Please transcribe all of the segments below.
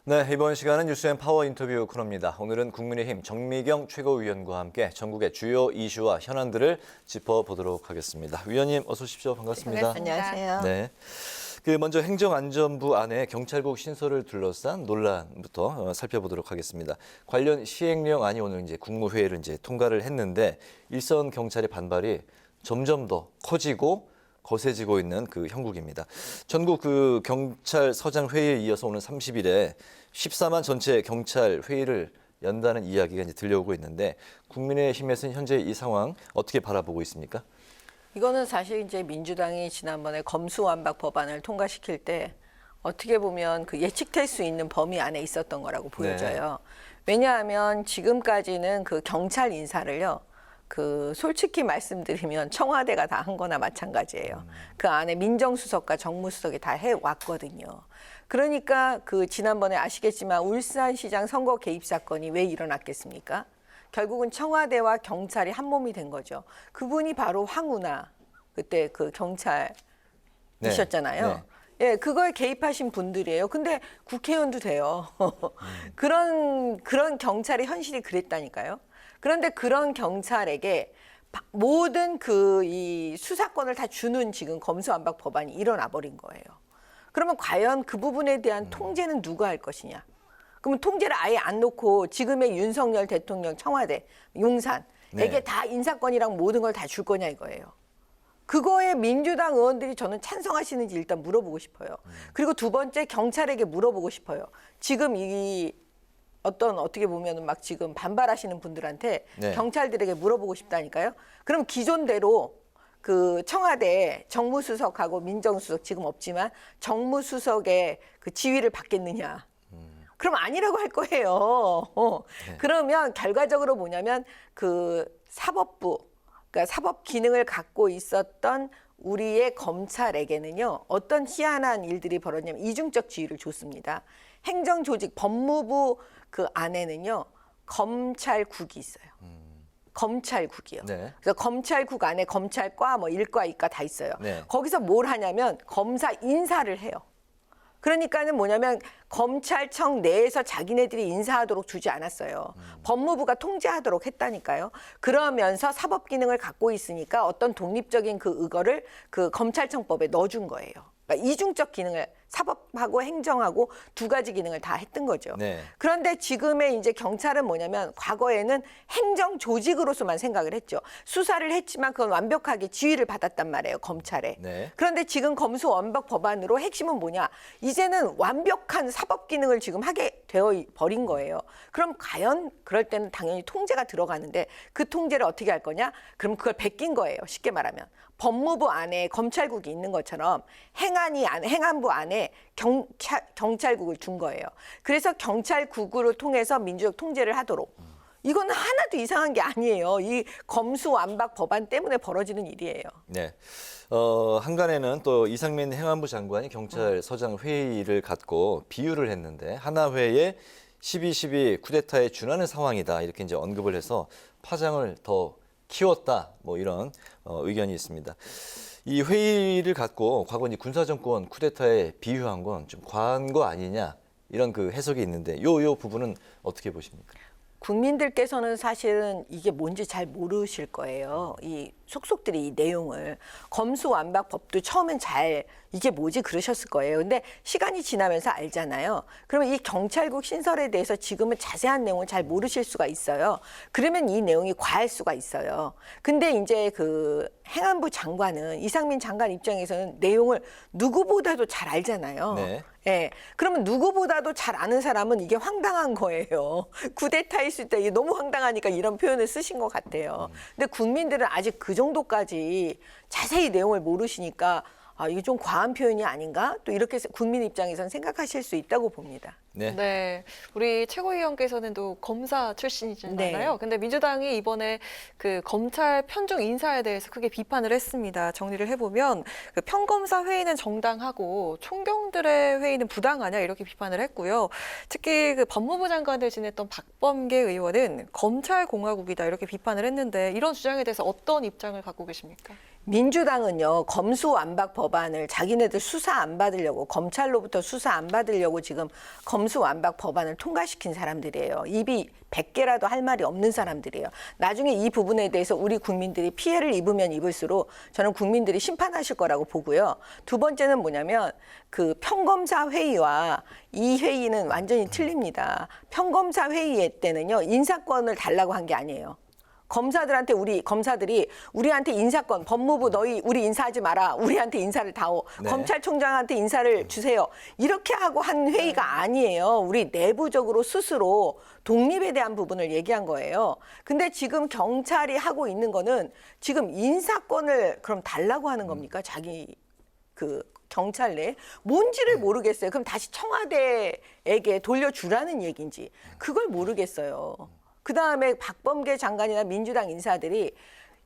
네, 이번 시간은 뉴스앤 파워 인터뷰 코너입니다. 오늘은 국민의힘 정미경 최고위원과 함께 전국의 주요 이슈와 현안들을 짚어보도록 하겠습니다. 위원님 어서 오십시오. 반갑습니다. 안녕하세요. 네. 먼저 행정안전부 안에 경찰국 신설을 둘러싼 논란부터 살펴보도록 하겠습니다. 관련 시행령안이 오늘 이제 국무회의를 통과를 했는데 일선 경찰의 반발이 점점 더 커지고 거세지고 있는 그 형국입니다. 전국 그 경찰서장 회의에 이어서 오늘 30일에 14만 전체 경찰 회의를 연다는 이야기가 이제 들려오고 있는데 국민의힘에서는 현재 이 상황 어떻게 바라보고 있습니까? 이거는 사실 이제 민주당이 지난번에 검수완박 법안을 통과시킬 때 어떻게 보면 그 예측될 수 있는 범위 안에 있었던 거라고 보여져요. 왜냐하면 지금까지는 그 경찰 인사를요. 그 솔직히 말씀드리면 청와대가 다 한 거나 마찬가지예요. 그 안에 민정수석과 정무수석이 다 해왔거든요. 그러니까 그 지난번에 아시겠지만 울산시장 선거 개입 사건이 왜 일어났겠습니까? 결국은 청와대와 경찰이 한 몸이 된 거죠. 그분이 바로 황운하 그때 그 경찰이셨잖아요. 네. 예, 그거에 개입하신 분들이에요. 근데 국회의원도 돼요. 그런 경찰의 현실이 그랬다니까요. 그런데 그런 경찰에게 모든 그 이 수사권을 다 주는 지금 검수완박 법안이 일어나 버린 거예요. 그러면 과연 그 부분에 대한 통제는 누가 할 것이냐? 그러면 통제를 아예 안 놓고 지금의 윤석열 대통령 청와대, 용산에게 다 인사권이랑 모든 걸 다 줄 거냐 이거예요. 그거에 민주당 의원들이 저는 찬성하시는지 일단 물어보고 싶어요. 그리고 두 번째 경찰에게 물어보고 싶어요. 지금 이 어떻게 보면 막 지금 반발하시는 분들한테 경찰들에게 물어보고 싶다니까요. 그럼 기존대로 그 청와대 정무수석하고 민정수석 지금 없지만 정무수석의 그 지위를 받겠느냐. 그럼 아니라고 할 거예요. 그러면 결과적으로 뭐냐면 그 사법부, 그러니까 사법 기능을 갖고 있었던 우리의 검찰에게는요. 어떤 희한한 일들이 벌어지냐면 이중적 지위를 줬습니다. 행정조직, 법무부 그 안에는요. 검찰국이 있어요. 검찰국이요. 네. 그래서 검찰국 안에 검찰과 뭐 1과, 2과 다 있어요. 네. 거기서 뭘 하냐면 검사 인사를 해요. 그러니까는 뭐냐면 검찰청 내에서 자기네들이 인사하도록 주지 않았어요. 법무부가 통제하도록 했다니까요. 그러면서 사법 기능을 갖고 있으니까 어떤 독립적인 그 의거를 그 검찰청법에 넣어준 거예요. 그러니까 이중적 기능을 사법하고 행정하고 두 가지 기능을 다 했던 거죠. 네. 그런데 지금의 이제 경찰은 뭐냐면 과거에는 행정 조직으로서만 생각을 했죠. 수사를 했지만 그건 완벽하게 지휘를 받았단 말이에요, 검찰에. 네. 그런데 지금 검수완박 법안으로 핵심은 뭐냐? 이제는 완벽한 사법 기능을 지금 하게 되어 버린 거예요. 그럼 과연 그럴 때는 당연히 통제가 들어가는데 그 통제를 어떻게 할 거냐? 그럼 그걸 베낀 거예요, 쉽게 말하면. 법무부 안에 검찰국이 있는 것처럼 행안부 안에 경찰국을 둔 거예요. 그래서 경찰국을 통해서 민주적 통제를 하도록. 이건 하나도 이상한 게 아니에요. 이 검수완박 법안 때문에 벌어지는 일이에요. 네. 한간에는 또 이상민 행안부 장관이 경찰서장 회의를 갖고 비유를 했는데 하나회에 12.12 쿠데타에 준하는 상황이다 이렇게 이제 언급을 해서 파장을 더 키웠다 뭐 이런 의견이 있습니다. 이 회의를 갖고 과거 이제 군사정권 쿠데타에 비유한 건 좀 과한 거 아니냐 이런 그 해석이 있는데 요 부분은 어떻게 보십니까? 국민들께서는 사실은 이게 뭔지 잘 모르실 거예요. 이 속속들이 이 내용을. 검수완박법도 처음엔 잘 이게 뭐지 그러셨을 거예요. 근데 시간이 지나면서 알잖아요. 그러면 이 경찰국 신설에 대해서 지금은 자세한 내용을 잘 모르실 수가 있어요. 그러면 이 내용이 과할 수가 있어요. 근데 이제 그 행안부 장관은 이상민 장관 입장에서는 내용을 누구보다도 잘 알잖아요. 네. 예. 그러면 누구보다도 잘 아는 사람은 이게 황당한 거예요. 쿠데타 있을 때 이게 너무 황당하니까 이런 표현을 쓰신 것 같아요. 근데 국민들은 아직 그 정도까지 자세히 내용을 모르시니까 아, 이게 좀 과한 표현이 아닌가? 또 이렇게 국민 입장에서는 생각하실 수 있다고 봅니다. 네, 우리 최고위원께서는 또 검사 출신이잖아요. 네. 근데 민주당이 이번에 그 검찰 편중 인사에 대해서 크게 비판을 했습니다. 정리를 해보면 그 평검사 회의는 정당하고 총경들의 회의는 부당하냐 이렇게 비판을 했고요. 특히 그 법무부 장관을 지냈던 박범계 의원은 검찰공화국이다 이렇게 비판을 했는데 이런 주장에 대해서 어떤 입장을 갖고 계십니까? 민주당은요, 검수완박 법안을 자기네들 수사 안 받으려고, 검찰로부터 수사 안 받으려고 지금 검수완박 법안을 통과시킨 사람들이에요. 입이 100개라도 할 말이 없는 사람들이에요. 나중에 이 부분에 대해서 우리 국민들이 피해를 입으면 입을수록 저는 국민들이 심판하실 거라고 보고요. 두 번째는 뭐냐면 그 평검사 회의와 이 회의는 완전히 틀립니다. 평검사 회의 때는요, 인사권을 달라고 한 게 아니에요. 검사들한테 우리 검사들이 우리한테 인사권, 법무부 너희 우리 인사하지 마라. 우리한테 인사를 다오. 네. 검찰총장한테 인사를 주세요. 이렇게 하고 한 회의가 아니에요. 우리 내부적으로 스스로 독립에 대한 부분을 얘기한 거예요. 근데 지금 경찰이 하고 있는 거는 지금 인사권을 그럼 달라고 하는 겁니까? 자기 그 경찰 내 뭔지를 모르겠어요. 그럼 다시 청와대에게 돌려주라는 얘기인지 그걸 모르겠어요. 그다음에 박범계 장관이나 민주당 인사들이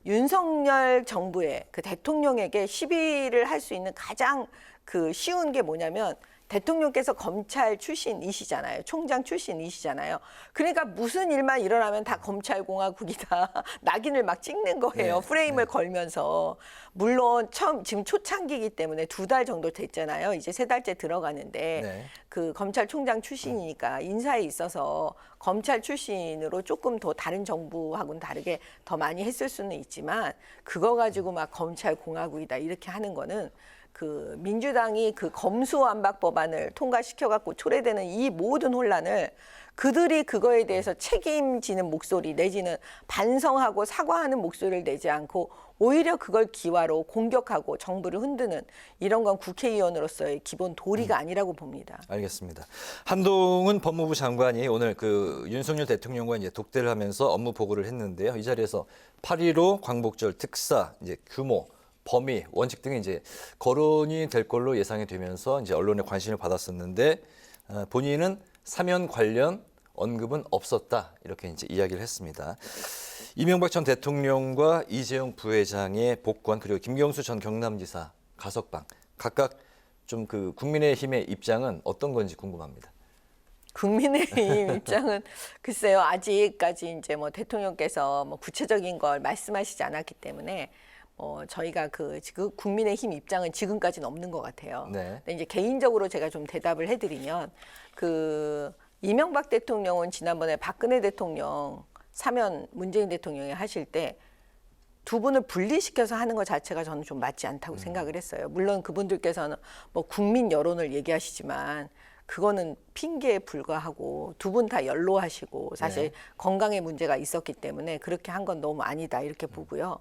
윤석열 정부의 그 대통령에게 시비를 할 수 있는 가장 그 쉬운 게 뭐냐면 대통령께서 검찰 출신이시잖아요. 총장 출신이시잖아요. 그러니까 무슨 일만 일어나면 다 검찰공화국이다. 낙인을 막 찍는 거예요. 네, 프레임을 걸면서. 물론 처음 지금 초창기이기 때문에 2달 정도 됐잖아요. 이제 3달째 들어가는데 네. 그 검찰총장 출신이니까 인사에 있어서 검찰 출신으로 조금 더 다른 정부하고는 다르게 더 많이 했을 수는 있지만 그거 가지고 막 검찰공화국이다 이렇게 하는 거는 그 민주당이 그 검수완박 법안을 통과시켜 갖고 초래되는 이 모든 혼란을 그들이 그거에 대해서 책임지는 목소리 내지는 반성하고 사과하는 목소리를 내지 않고 오히려 그걸 기화로 공격하고 정부를 흔드는 이런 건 국회의원으로서의 기본 도리가 아니라고 봅니다. 알겠습니다. 한동훈 법무부 장관이 오늘 그 윤석열 대통령과 이제 독대를 하면서 업무 보고를 했는데요. 이 자리에서 8.15 광복절 특사 이제 규모, 범위, 원칙 등이 이제 거론이 될 걸로 예상이 되면서 이제 언론의 관심을 받았었는데 본인은 사면 관련 언급은 없었다 이렇게 이제 이야기를 했습니다. 이명박 전 대통령과 이재용 부회장의 복권 그리고 김경수 전 경남지사 가석방 각각 좀 그 국민의힘의 입장은 어떤 건지 궁금합니다. 국민의힘 입장은 글쎄요 아직까지 이제 뭐 대통령께서 뭐 구체적인 걸 말씀하시지 않았기 때문에 저희가 그 지금 국민의힘 입장은 지금까지는 없는 것 같아요. 네. 근데 이제 개인적으로 제가 좀 대답을 해드리면 그 이명박 대통령은 지난번에 박근혜 대통령 사면 문재인 대통령이 하실 때 두 분을 분리시켜서 하는 것 자체가 저는 좀 맞지 않다고 생각을 했어요. 물론 그분들께서는 뭐 국민 여론을 얘기하시지만 그거는 핑계에 불과하고 두 분 다 연로하시고 사실 네. 건강에 문제가 있었기 때문에 그렇게 한 건 너무 아니다 이렇게 보고요.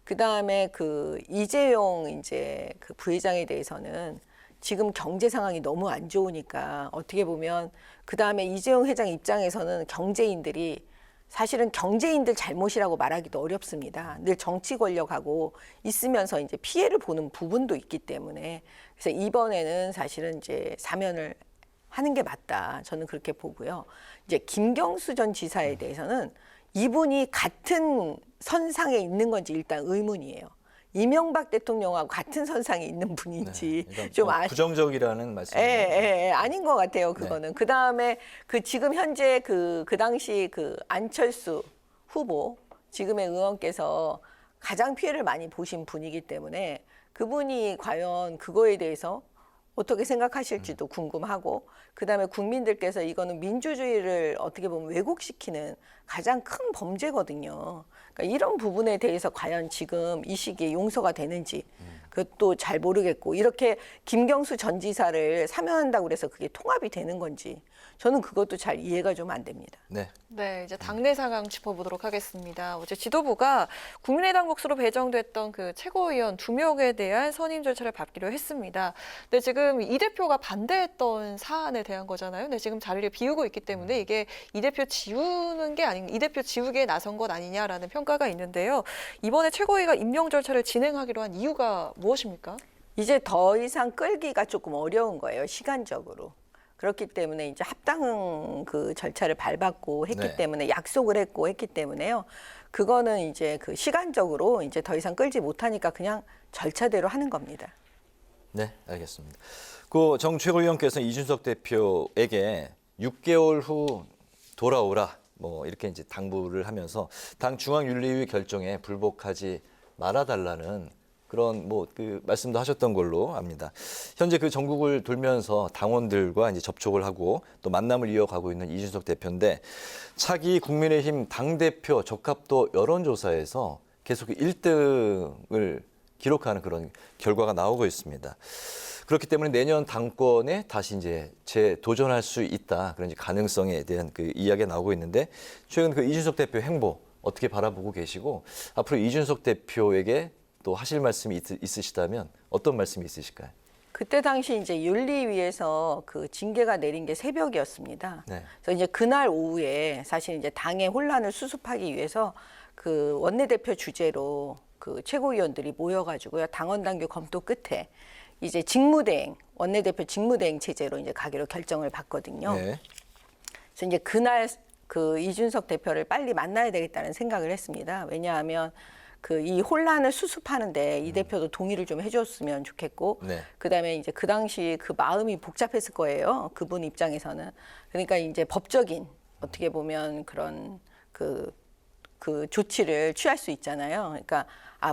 그 다음에 그 이재용 이제 그 부회장에 대해서는 지금 경제 상황이 너무 안 좋으니까 어떻게 보면 그 다음에 이재용 회장 입장에서는 경제인들이 사실은 경제인들 잘못이라고 말하기도 어렵습니다. 늘 정치 권력하고 있으면서 이제 피해를 보는 부분도 있기 때문에 그래서 이번에는 사실은 이제 사면을 하는 게 맞다. 저는 그렇게 보고요. 이제 김경수 전 지사에 대해서는 이분이 같은 선상에 있는 건지 일단 의문이에요. 이명박 대통령하고 같은 선상에 있는 분인지 네, 좀 부정적이라는 말씀이에요. 예, 아닌 것 같아요. 그거는. 그 다음에 그 지금 현재 그 당시 그 안철수 후보 지금의 의원께서 가장 피해를 많이 보신 분이기 때문에 그분이 과연 그거에 대해서 어떻게 생각하실지도 궁금하고 그다음에 국민들께서 이거는 민주주의를 어떻게 보면 왜곡시키는 가장 큰 범죄거든요. 그러니까 이런 부분에 대해서 과연 지금 이 시기에 용서가 되는지 그것도 잘 모르겠고 이렇게 김경수 전 지사를 사면한다고 그래서 그게 통합이 되는 건지 저는 그것도 잘 이해가 좀 안 됩니다. 네. 네, 이제 당내 상황 짚어보도록 하겠습니다. 어제 지도부가 국민의당 몫으로 배정됐던 그 최고위원 2명에 대한 선임 절차를 밟기로 했습니다. 근데 지금 이 대표가 반대했던 사안에 대한 거잖아요. 근데 지금 자리를 비우고 있기 때문에 이게 이 대표 지우는 게 아닌 이 대표 지우기에 나선 것 아니냐라는 평가가 있는데요. 이번에 최고위가 임명 절차를 진행하기로 한 이유가 무엇입니까? 이제 더 이상 끌기가 조금 어려운 거예요. 시간적으로. 그렇기 때문에 이제 합당 그 절차를 밟았고 했기 네. 때문에 약속을 했고 했기 때문에요. 그거는 이제 그 시간적으로 이제 더 이상 끌지 못하니까 그냥 절차대로 하는 겁니다. 네, 알겠습니다. 그 정 최고위원께서 이준석 대표에게 6개월 후 돌아오라 뭐 이렇게 이제 당부를 하면서 당 중앙윤리위 결정에 불복하지 말아달라는 그런 그 말씀도 하셨던 걸로 압니다. 현재 그 전국을 돌면서 당원들과 이제 접촉을 하고 또 만남을 이어가고 있는 이준석 대표인데 차기 국민의힘 당대표 적합도 여론조사에서 계속 1등을 기록하는 그런 결과가 나오고 있습니다. 그렇기 때문에 내년 당권에 다시 이제 재도전할 수 있다. 그런 이제 가능성에 대한 그 이야기가 나오고 있는데 최근 그 이준석 대표 행보 어떻게 바라보고 계시고 앞으로 이준석 대표에게 또 하실 말씀이 있으시다면 어떤 말씀이 있으실까요? 그때 당시 이제 윤리위에서 그 징계가 내린 게 새벽이었습니다. 네. 그래서 이제 그날 오후에 사실 이제 당의 혼란을 수습하기 위해서 그 원내대표 주재로 그 최고위원들이 모여가지고요. 당원 당규 검토 끝에 이제 직무대행, 원내대표 직무대행 체제로 이제 가기로 결정을 받거든요. 네. 그래서 이제 그날 그 이준석 대표를 빨리 만나야 되겠다는 생각을 했습니다. 왜냐하면 그 이 혼란을 수습하는데 이 대표도 동의를 좀 해줬으면 좋겠고, 네. 그다음에 이제 그 당시 그 마음이 복잡했을 거예요. 그분 입장에서는. 그러니까 이제 법적인 어떻게 보면 그런 그 조치를 취할 수 있잖아요. 그러니까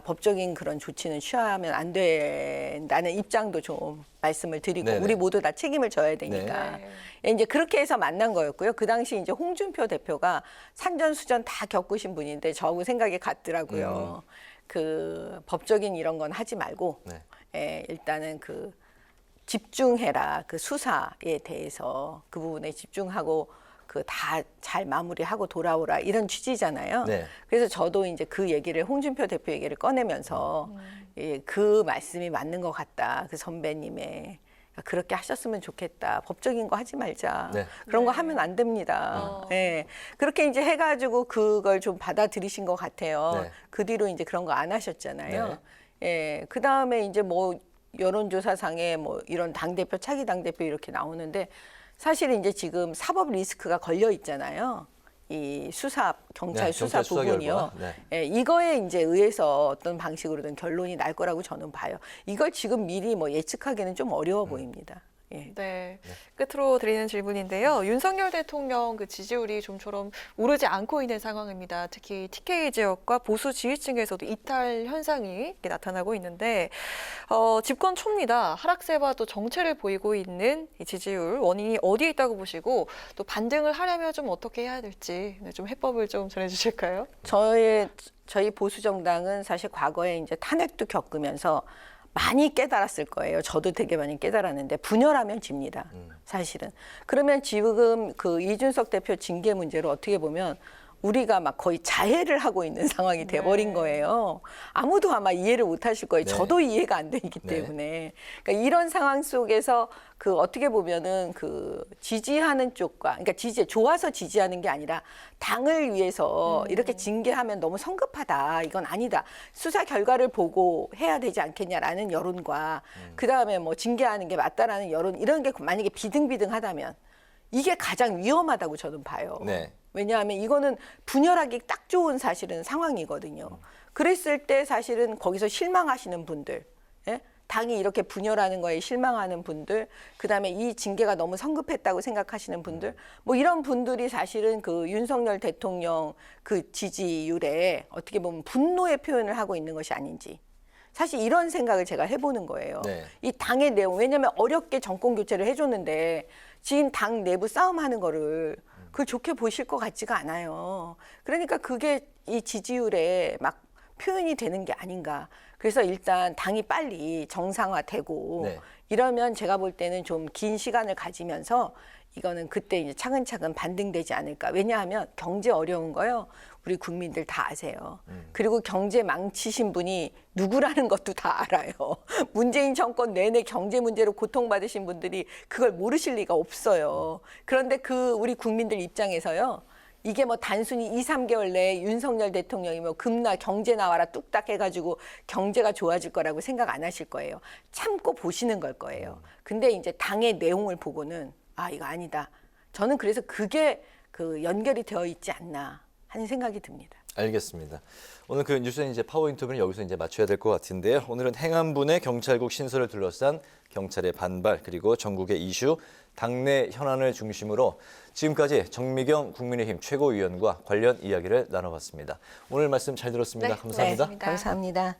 법적인 그런 조치는 취하면 안 된다는 입장도 좀 말씀을 드리고 네네. 우리 모두 다 책임을 져야 되니까 이제 그렇게 해서 만난 거였고요. 그 당시 이제 홍준표 대표가 산전수전 다 겪으신 분인데 저하고 생각이 같더라고요. 그 법적인 이런 건 하지 말고 일단은 그 집중해라. 그 수사에 대해서 그 부분에 집중하고 그 다 잘 마무리하고 돌아오라 이런 취지잖아요. 네. 그래서 저도 이제 그 얘기를 홍준표 대표 얘기를 꺼내면서 그 말씀이 맞는 것 같다. 그 선배님의 그렇게 하셨으면 좋겠다. 법적인 거 하지 말자. 네. 그런 거 하면 안 됩니다. 예. 그렇게 이제 해가지고 그걸 좀 받아들이신 것 같아요. 네. 그 뒤로 이제 그런 거 안 하셨잖아요. 예. 그 다음에 이제 뭐 여론조사상에 뭐 이런 당대표, 차기 당대표 이렇게 나오는데 사실 이제 지금 사법 리스크가 걸려 있잖아요. 이 수사 경찰 수사 경찰 수사 부분이요. 결과. 예, 이거에 이제 의해서 어떤 방식으로든 결론이 날 거라고 저는 봐요. 이걸 지금 미리 뭐 예측하기는 좀 어려워 보입니다. 예. 네. 끝으로 드리는 질문인데요. 윤석열 대통령 그 지지율이 좀처럼 오르지 않고 있는 상황입니다. 특히 TK 지역과 보수 지지층에서도 이탈 현상이 나타나고 있는데 집권 초입니다. 하락세와 또 정체를 보이고 있는 이 지지율 원인이 어디에 있다고 보시고 또 반등을 하려면 좀 어떻게 해야 될지 좀 해법을 좀 전해주실까요? 저희 보수 정당은 사실 과거에 이제 탄핵도 겪으면서 많이 깨달았을 거예요. 저도 되게 많이 깨달았는데 분열하면 집니다. 사실은. 그러면 지금 그 이준석 대표 징계 문제로 어떻게 보면 우리가 막 거의 자해를 하고 있는 상황이 돼버린 거예요. 아무도 아마 이해를 못 하실 거예요. 네. 저도 이해가 안 되기 때문에. 그러니까 이런 상황 속에서 그 어떻게 보면은 그 지지하는 쪽과, 그러니까 좋아서 지지하는 게 아니라 당을 위해서 이렇게 징계하면 너무 성급하다. 이건 아니다. 수사 결과를 보고 해야 되지 않겠냐라는 여론과 그 다음에 뭐 징계하는 게 맞다라는 여론 이런 게 만약에 비등비등하다면 이게 가장 위험하다고 저는 봐요. 네. 왜냐하면 이거는 분열하기 딱 좋은 사실은 상황이거든요. 그랬을 때 사실은 거기서 실망하시는 분들, 예? 당이 이렇게 분열하는 거에 실망하는 분들, 그다음에 이 징계가 너무 성급했다고 생각하시는 분들, 뭐 이런 분들이 사실은 그 윤석열 대통령 그 지지율에 어떻게 보면 분노의 표현을 하고 있는 것이 아닌지. 사실 이런 생각을 제가 해보는 거예요. 네. 이 당의 내용, 왜냐하면 어렵게 정권 교체를 해줬는데 지금 당 내부 싸움하는 거를 그걸 좋게 보실 것 같지가 않아요. 그러니까 그게 이 지지율에 막 표현이 되는 게 아닌가. 그래서 일단 당이 빨리 정상화되고 네. 이러면 제가 볼 때는 좀 긴 시간을 가지면서 이거는 그때 이제 차근차근 반등되지 않을까. 왜냐하면 경제 어려운 거요. 우리 국민들 다 아세요. 그리고 경제 망치신 분이 누구라는 것도 다 알아요. 문재인 정권 내내 경제 문제로 고통받으신 분들이 그걸 모르실 리가 없어요. 그런데 그 우리 국민들 입장에서요. 이게 뭐 단순히 2, 3개월 내에 윤석열 대통령이 뭐 금나 경제 나와라 뚝딱 해가지고 경제가 좋아질 거라고 생각 안 하실 거예요. 참고 보시는 걸 거예요. 근데 이제 당의 내용을 보고는 이거 아니다. 저는 그래서 그게 그 연결이 되어 있지 않나 하는 생각이 듭니다. 알겠습니다. 오늘 그 뉴스는 이제 파워 인터뷰는 여기서 이제 마쳐야 될 것 같은데요. 오늘은 행안부의 경찰국 신설을 둘러싼 경찰의 반발 그리고 전국의 이슈, 당내 현안을 중심으로 지금까지 정미경 국민의힘 최고위원과 관련 이야기를 나눠봤습니다. 오늘 말씀 잘 들었습니다. 네, 감사합니다. 네. 감사합니다.